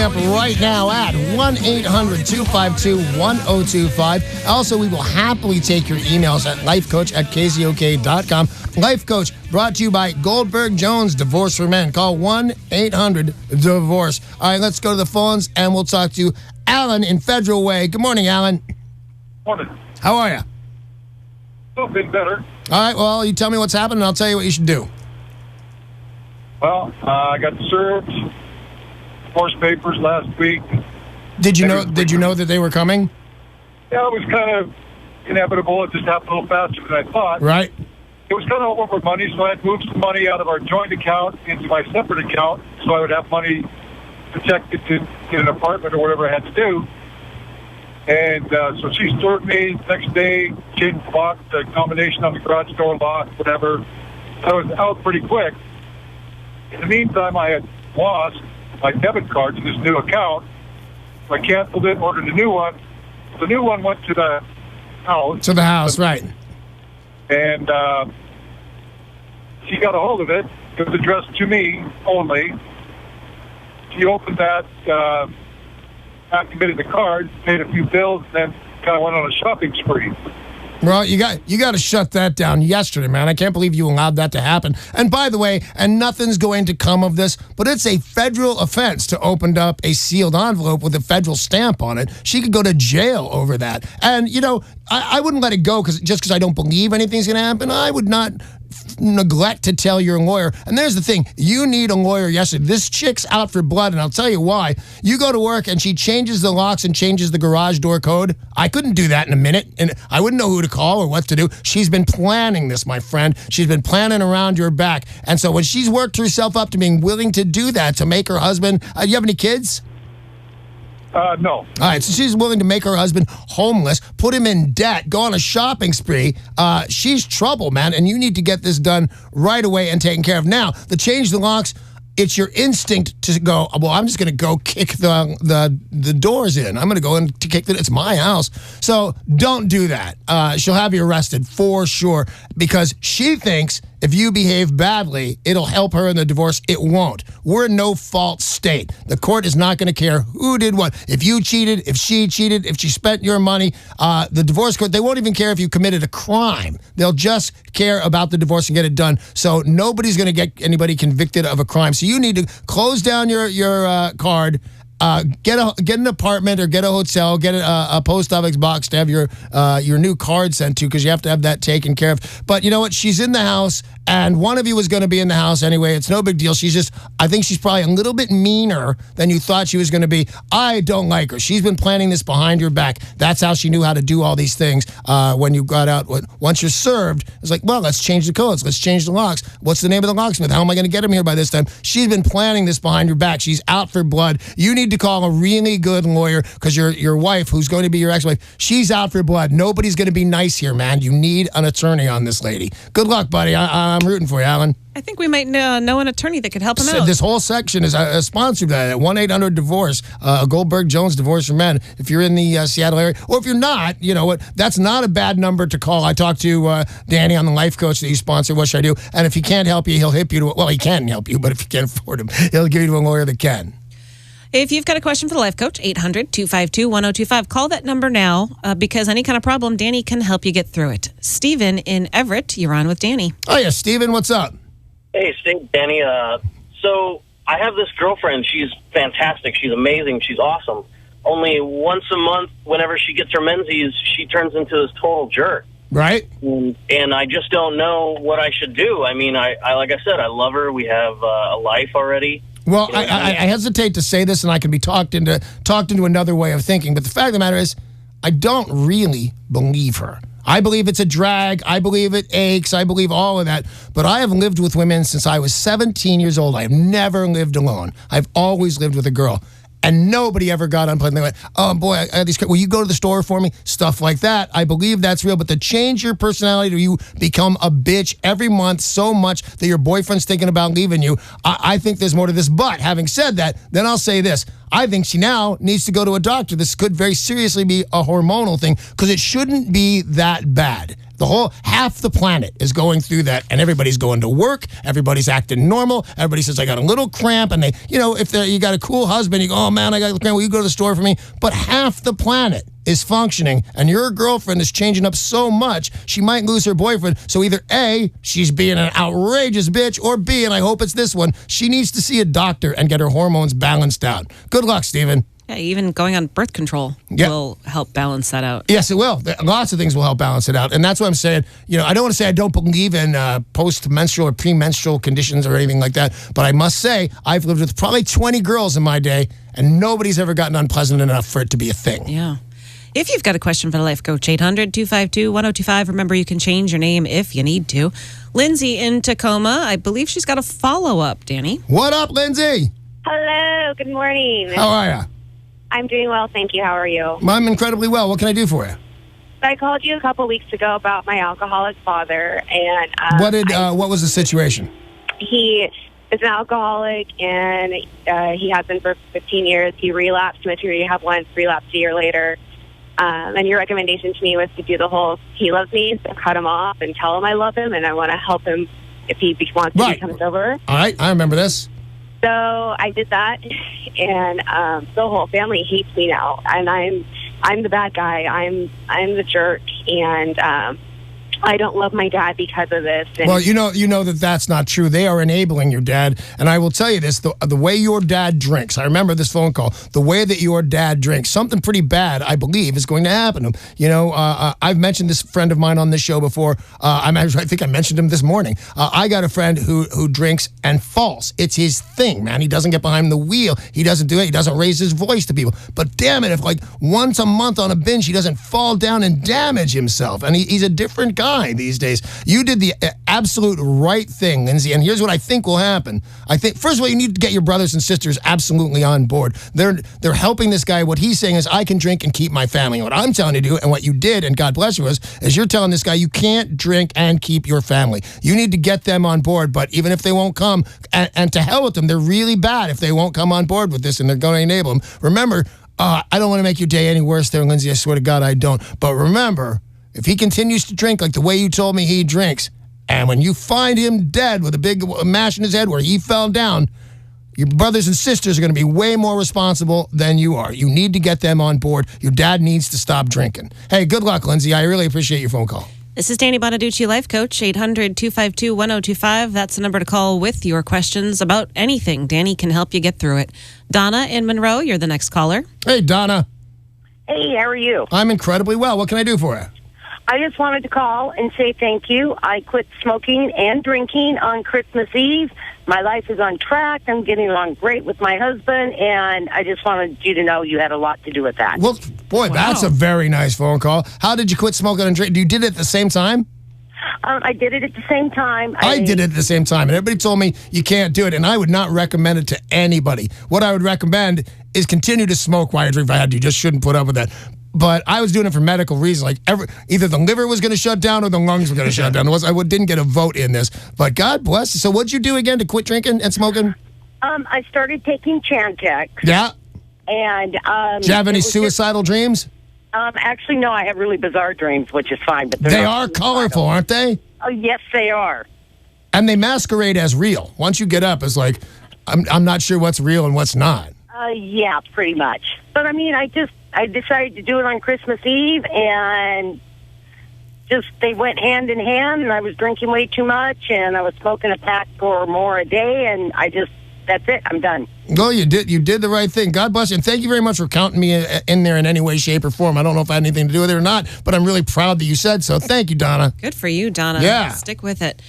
up right now at 1-800-252-1025. Also, we will happily take your emails at lifecoach@KZOK.com. Life Coach brought to you by Goldberg Jones Divorce for Men. Call 1-800-DIVORCE. All right, let's go to the phones, and we'll talk to Alan in Federal Way. Good morning, Alan. Morning. How are you? A bit better. All right, well, you tell me what's happening, and I'll tell you what you should do. Well, I got served divorce papers last week. Did you know that they were coming? Yeah, it was kind of inevitable. It just happened a little faster than I thought. Right. It was kind of over money, so I had moved some money out of our joint account into my separate account so I would have money protected to get an apartment or whatever I had to do. And so she served me. Next day, changed the lock, the combination on the garage door lock, whatever. I was out pretty quick. In the meantime, I had lost my debit card to this new account. I canceled it, ordered a new one. The new one went to the house. To the house, right. And she got a hold of it. It was addressed to me only. She opened that, activated the card, paid a few bills, and then kind of went on a shopping spree. Well, you got to shut that down yesterday, man. I can't believe you allowed that to happen. And by the way, and nothing's going to come of this, but it's a federal offense to open up a sealed envelope with a federal stamp on it. She could go to jail over that. And, you know, I wouldn't let it go just because I don't believe anything's going to happen. I would not neglect to tell your lawyer. And there's the thing. You need a lawyer yesterday. This chick's out for blood, and I'll tell you why. You go to work, and she changes the locks and changes the garage door code. I couldn't do that in a minute, and I wouldn't know who to call or what to do. She's been planning this, my friend. She's been planning around your back. And so when she's worked herself up to being willing to do that, to make her husband... you have any kids? No. All right, so she's willing to make her husband homeless, put him in debt, go on a shopping spree. She's trouble, man, and you need to get this done right away and taken care of. Now, the change the locks, it's your instinct to go, well, I'm just going to go kick the doors in. I'm going to go and kick it's my house. So don't do that. She'll have you arrested for sure because she thinks if you behave badly, it'll help her in the divorce. It won't. We're a no-fault state. The court is not going to care who did what. If you cheated, if she spent your money, the divorce court, they won't even care if you committed a crime. They'll just care about the divorce and get it done. So nobody's going to get anybody convicted of a crime. So you need to close down your card, get an apartment or get a hotel, get a post office box to have your new card sent to because you have to have that taken care of. But you know what? She's in the house, and one of you was going to be in the house anyway. It's no big deal. I think she's probably a little bit meaner than you thought she was going to be. I don't like her. She's been planning this behind your back. That's how she knew how to do all these things when you got out. Once you're served, it's like, well, let's change the codes. Let's change the locks. What's the name of the locksmith? How am I going to get him here by this time? She's been planning this behind your back. She's out for blood. You need to call a really good lawyer because your wife, who's going to be your ex-wife, she's out for blood. Nobody's going to be nice here, man. You need an attorney on this lady. Good luck, buddy. I'm rooting for you, Alan. I think we might know an attorney that could help him out. This whole section is sponsored by that. 1-800-DIVORCE, Goldberg Jones Divorce for Men. If you're in the Seattle area, or if you're not, you know what? That's not a bad number to call. I talked to Danny on the Life Coach that you sponsor. What should I do? And if he can't help you, he'll hip you to. Well, he can help you, but if you can't afford him, he'll give you to a lawyer that can. If you've got a question for the Life Coach, 800-252-1025. Call that number now because any kind of problem, Danny can help you get through it. Stephen in Everett, you're on with Danny. Oh, yeah, Stephen, what's up? Hey, Steve, Danny. So I have this girlfriend. She's fantastic. She's amazing. She's awesome. Only once a month, whenever she gets her menses, she turns into this total jerk. Right. And I just don't know what I should do. I mean, I like I said, I love her. We have a life already. Well, I hesitate to say this, and I can be talked into another way of thinking. But the fact of the matter is, I don't really believe her. I believe it's a drag. I believe it aches. I believe all of that. But I have lived with women since I was 17 years old. I have never lived alone. I've always lived with a girl. And nobody ever got unplugged. They went, oh, boy, I have these. Will you go to the store for me? Stuff like that. I believe that's real. But to change your personality to you become a bitch every month so much that your boyfriend's thinking about leaving you, I think there's more to this. But having said that, then I'll say this. I think she now needs to go to a doctor. This could very seriously be a hormonal thing because it shouldn't be that bad. Half the planet is going through that, and everybody's going to work. Everybody's acting normal. Everybody says, I got a little cramp, and if you got a cool husband, you go, oh man, I got a cramp, will you go to the store for me? But half the planet is functioning, and your girlfriend is changing up so much, she might lose her boyfriend. So either A, she's being an outrageous bitch, or B, and I hope it's this one, she needs to see a doctor and get her hormones balanced out. Good luck, Stephen. Yeah, even going on birth control will help balance that out. Yes, it will. Lots of things will help balance it out. And that's what I'm saying. I don't want to say I don't believe in post-menstrual or premenstrual conditions or anything like that, but I must say I've lived with probably 20 girls in my day, and nobody's ever gotten unpleasant enough for it to be a thing. Yeah. If you've got a question for the Life Coach, 800-252-1025. Remember, you can change your name if you need to. Lindsay in Tacoma, I believe she's got a follow-up, Danny. What up, Lindsay? Hello, good morning. How are you? I'm doing well, thank you. How are you? I'm incredibly well. What can I do for you? I called you a couple weeks ago about my alcoholic father, and what was the situation? He is an alcoholic, and he has been for 15 years. He relapsed, went to rehab once, relapsed a year later. And your recommendation to me was to do the whole he loves me, so cut him off and tell him I love him, and I want to help him if he wants to become sober. All right, I remember this. So I did that, and the whole family hates me now, and I'm the bad guy. I'm the jerk, and I don't love my dad because of this. And well, you know that's not true. They are enabling your dad, and I will tell you this: the way your dad drinks. I remember this phone call. The way that your dad drinks, something pretty bad, I believe, is going to happen to him. I've mentioned this friend of mine on this show before. I think I mentioned him this morning. I got a friend who drinks and falls. It's his thing, man. He doesn't get behind the wheel. He doesn't do it. He doesn't raise his voice to people. But damn it, if like once a month on a binge, he doesn't fall down and damage himself, and he's a different guy these days. You did the absolute right thing, Lindsay, and here's what I think will happen. I think, first of all, you need to get your brothers and sisters absolutely on board. They're helping this guy. What he's saying is, I can drink and keep my family. And what I'm telling you to do, and what you did, and God bless you, is you're telling this guy you can't drink and keep your family. You need to get them on board, but even if they won't come, and to hell with them, they're really bad if they won't come on board with this, and they're going to enable them. Remember, I don't want to make your day any worse there, Lindsay. I swear to God I don't. But remember, if he continues to drink like the way you told me he drinks, and when you find him dead with a big mash in his head where he fell down, your brothers and sisters are going to be way more responsible than you are. You need to get them on board. Your dad needs to stop drinking. Hey, good luck, Lindsay. I really appreciate your phone call. This is Danny Bonaduce, Life Coach, 800-252-1025. That's the number to call with your questions about anything. Danny can help you get through it. Donna in Monroe, you're the next caller. Hey, Donna. Hey, how are you? I'm incredibly well. What can I do for you? I just wanted to call and say thank you. I quit smoking and drinking on Christmas Eve. My life is on track. I'm getting along great with my husband, and I just wanted you to know you had a lot to do with that. Well, boy, that's a very nice phone call. How did you quit smoking and drinking? You did it at the same time? I did it at the same time. I did it at the same time, and everybody told me you can't do it, and I would not recommend it to anybody. What I would recommend is continue to smoke while you drink. If I had to, you just shouldn't put up with that. But I was doing it for medical reasons. Like either the liver was going to shut down or the lungs were going to shut down. I didn't get a vote in this. But God bless. So what'd you do again to quit drinking and smoking? I started taking Chantix. Yeah. And do you have any suicidal dreams? Actually, no. I have really bizarre dreams, which is fine. But they are colorful, aren't they? Oh, yes, they are. And they masquerade as real. Once you get up, it's like I'm not sure what's real and what's not. Yeah, pretty much. But I mean, I decided to do it on Christmas Eve, and just they went hand in hand, and I was drinking way too much, and I was smoking a pack or more a day, and that's it. I'm done. Well, you did the right thing. God bless you, and thank you very much for counting me in there in any way, shape, or form. I don't know if I had anything to do with it or not, but I'm really proud that you said so. Thank you, Donna. Good for you, Donna. Yeah. Stick with it.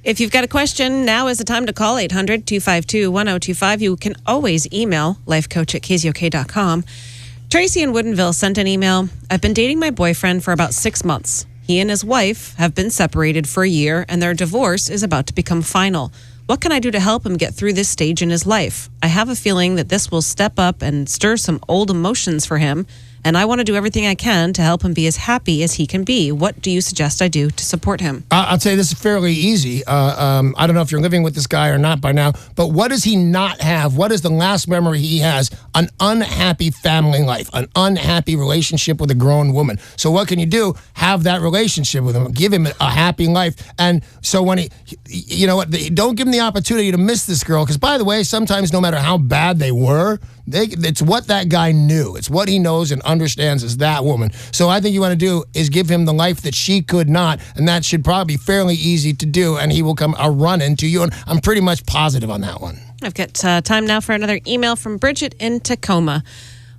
If you've got a question, now is the time to call 800-252-1025. You can always email lifecoach@KZOK.com. Tracy in Woodinville sent an email. I've been dating my boyfriend for about 6 months. He and his wife have been separated for a year, and their divorce is about to become final. What can I do to help him get through this stage in his life? I have a feeling that this will step up and stir some old emotions for him, and I want to do everything I can to help him be as happy as he can be. What do you suggest I do to support him? I'll tell you, this is fairly easy. I don't know if you're living with this guy or not by now, but what does he not have? What is the last memory he has? An unhappy family life, an unhappy relationship with a grown woman. So what can you do? Have that relationship with him. Give him a happy life. And so when you know what, don't give him the opportunity to miss this girl, because by the way, sometimes no matter how bad they were, it's what that guy knew. It's what he knows and understands as that woman. So I think you want to do is give him the life that she could not, and that should probably be fairly easy to do, and he will come a run into you, and I'm pretty much positive on that one. I've got time now for another email from Bridget in Tacoma.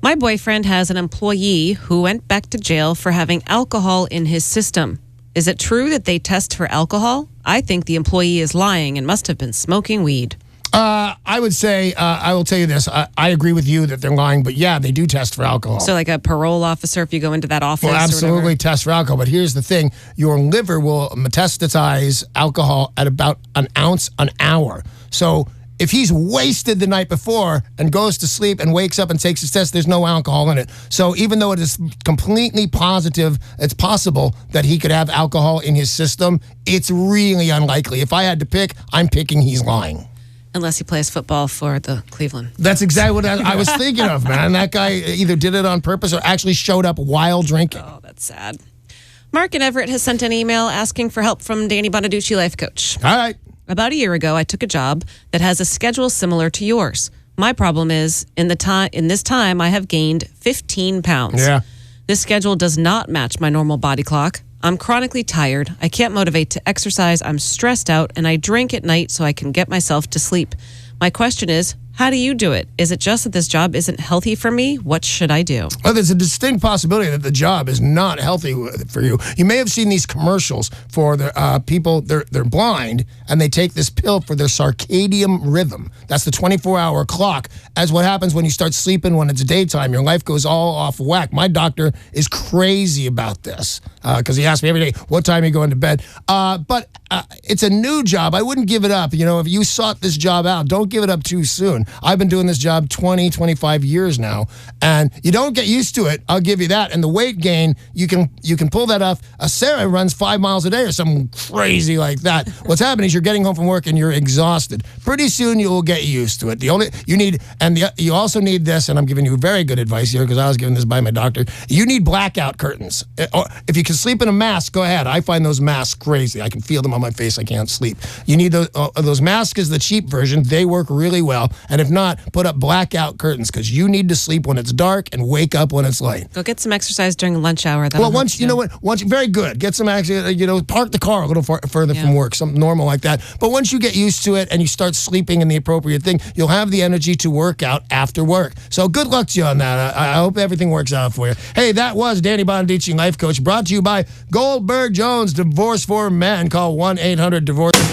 My boyfriend has an employee who went back to jail for having alcohol in his system. Is it true that they test for alcohol? I think the employee is lying and must have been smoking weed. I would say, I will tell you this, I agree with you that they're lying, but yeah, they do test for alcohol. So like a parole officer, if you go into that office? Well, absolutely test for alcohol, but here's the thing, your liver will metastasize alcohol at about an ounce an hour. So if he's wasted the night before and goes to sleep and wakes up and takes his test, there's no alcohol in it. So even though it is completely positive, it's possible that he could have alcohol in his system, it's really unlikely. If I had to pick, I'm picking he's lying. Unless he plays football for the Cleveland. That's exactly what I was thinking of, man. That guy either did it on purpose or actually showed up while drinking. Oh, that's sad. Mark in Everett has sent an email asking for help from Danny Bonaduce, life coach. All right. About a year ago, I took a job that has a schedule similar to yours. My problem is, in this time, I have gained 15 pounds. Yeah. This schedule does not match my normal body clock. I'm chronically tired. I can't motivate to exercise. I'm stressed out, and I drink at night so I can get myself to sleep. My question is, how do you do it? Is it just that this job isn't healthy for me? What should I do? Well, there's a distinct possibility that the job is not healthy for you. You may have seen these commercials for the people, they're blind, and they take this pill for their circadian rhythm. That's the 24-hour clock. As what happens when you start sleeping when it's daytime, your life goes all off whack. My doctor is crazy about this because he asks me every day, what time are you going to bed? But it's a new job. I wouldn't give it up. You know, if you sought this job out, don't give it up too soon. I've been doing this job 20, 25 years now, and you don't get used to it. I'll give you that. And the weight gain, you can pull that off. Sarah runs 5 miles a day or something crazy like that. What's happening is you're getting home from work and you're exhausted. Pretty soon you will get used to it. You also need this, and I'm giving you very good advice here because I was given this by my doctor. You need blackout curtains. If you can sleep in a mask, go ahead. I find those masks crazy. I can feel them on my face. I can't sleep. You need those masks is the cheap version. They work really well. And if not, put up blackout curtains because you need to sleep when it's dark and wake up when it's light. Go get some exercise during lunch hour. Well, very good. Get some park the car a little further from work, something normal like that. But once you get used to it and you start sleeping in the appropriate thing, you'll have the energy to work out after work. So good luck to you on that. I hope everything works out for you. Hey, that was Danny Bonaduce, life coach, brought to you by Goldberg Jones, Divorce for Men. Call 1-800-DIVORCE.